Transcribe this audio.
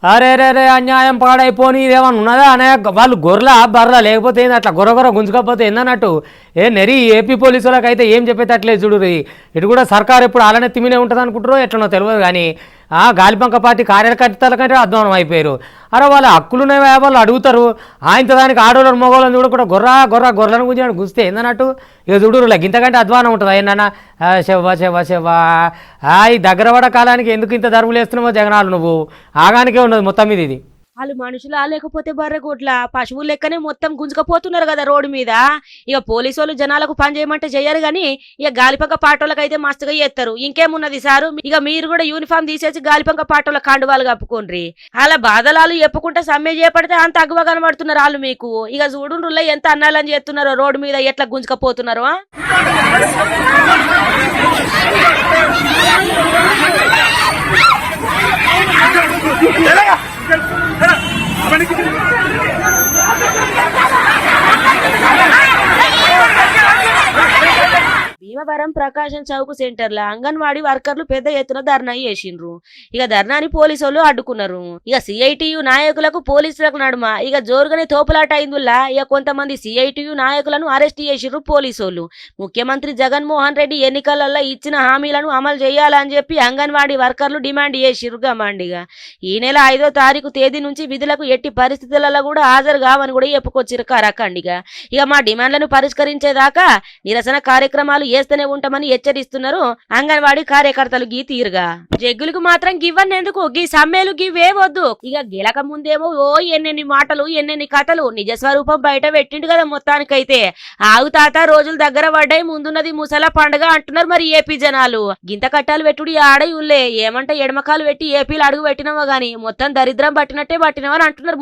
అరే రే రే అన్యాయం పాడైపోని ఇదేమన్నా ఉన్నదా అనే వాళ్ళు గొర్రెల బర్రెల లేకపోతే ఏంది అట్లా గొర్ర గుంజుకపోతే ఏందన్నట్టు నెరి ఏపీ పోలీసు వాళ్ళకి అయితే ఏం చెప్పేటట్లేదు చూడు ఇటు కూడా సర్కార్ ఎప్పుడు అలానే తిమ్మినే ఉంటుంది అనుకుంటారో ఎట్లనో తెలియదు కానీ గాలిపంక పార్టీ కార్యకర్తల కంటే అధ్వానం అయిపోయారు. అరే వాళ్ళ హక్కులునే వాళ్ళు అడుగుతారు. ఆయనతో దానికి ఆడోళ్ళని మగవాళ్ళని చూడకుండా గొర్రెలను గురించి గుస్తే ఏందన్నట్టు ఇక చూడు ఇంతకంటే అధ్వానం ఉంటుంది ఏంటన్నా శవ ఈ దగ్గర పడ కాలానికి ఎందుకు ఇంత ధర్ములు వేస్తున్నావో జగనాలు నువ్వు ఆగానికే ఉన్నది మొత్తం మీద ఇది. వాళ్ళు మనుషులా లేకపోతే బర్రెగొడ్ల పశువులు లెక్కనే మొత్తం గుంజుకపోతున్నారు కదా రోడ్డు మీద. ఇక పోలీసు వాళ్ళు జనాలకు పని చేయమంటే చెయ్యరు గాని ఇక గాలిపంక పాటోళ్ళకి అయితే మస్తుగా చేస్తారు. ఇంకేమున్నది సారు, ఇక మీరు కూడా యూనిఫామ్ తీసేసి గాలిపంక పాటోళ్ళ కండువాలు కప్పుకోండి. అలా బాధలాలు చెప్పుకుంటే సమ్మె చేపడితే అంత అగ్గువ కనబడుతున్నారు వాళ్ళు మీకు. ఇక చూడుండ్రుల్లో ఎంత అన్నాలని చేస్తున్నారో రోడ్డు మీద ఎట్లా గుంజుకపోతున్నారు. భీమవరం ప్రకాశం చౌక్ సెంటర్ లో అంగన్వాడీ వర్కర్లు పెద్ద ఎత్తున ధర్నా చేసిండ్రు. ఇక ధర్నాని పోలీసు వాళ్ళు అడ్డుకున్నారు. ఇక సిఐటియు నాయకులకు పోలీసులకు నడుమ ఇక జోరుగానే తోపులాట అయిందుల్లా ఇక కొంతమంది సిఐటియు నాయకులను అరెస్ట్ చేసిండ్రు పోలీసు వాళ్ళు. ముఖ్యమంత్రి జగన్మోహన్ రెడ్డి ఎన్నికలలో ఇచ్చిన హామీలను అమలు చేయాలని చెప్పి అంగన్వాడీ వర్కర్లు డిమాండ్ చేసిండ్రు గమాండిగా. ఈ నెల 5వ తారీఖు తేదీ నుంచి విధులకు ఎట్టి పరిస్థితులలో కూడా హాజరు కావని కూడా చెప్పుకొచ్చిరు కరకండిగా. ఇక మా డిమాండ్లను పరిష్కరించేదాకా నిరసన కార్యక్రమాలు చేస్తూనే ఉంటామని హెచ్చరిస్తున్నారు అంగన్వాడీ కార్యకర్తలు. గీ తీరుగా జగ్గులకు మాత్రం గివ్వన్నెందుకు గీ సమ్మెలు గివే వద్దు. ఇక గెలక ముందేమో ఎన్నెన్ని మాటలు ఎన్నెన్ని కథలు నిజస్వరూపం బయట పెట్టిండు కదా మొత్తానికైతే. ఆగు తాత రోజులు దగ్గర పడ్డాయి, ముందున్నది ముసల పండుగ అంటున్నారు మరి ఏపీ జనాలు. గింత కట్టాలు పెట్టుడు ఆడయుల్లే ఏమంటే ఎడమకాలు పెట్టి ఏపీలు అడుగు పెట్టినవో గాని మొత్తం దరిద్రం పట్టినట్టే పట్టినవని అంటున్నారు.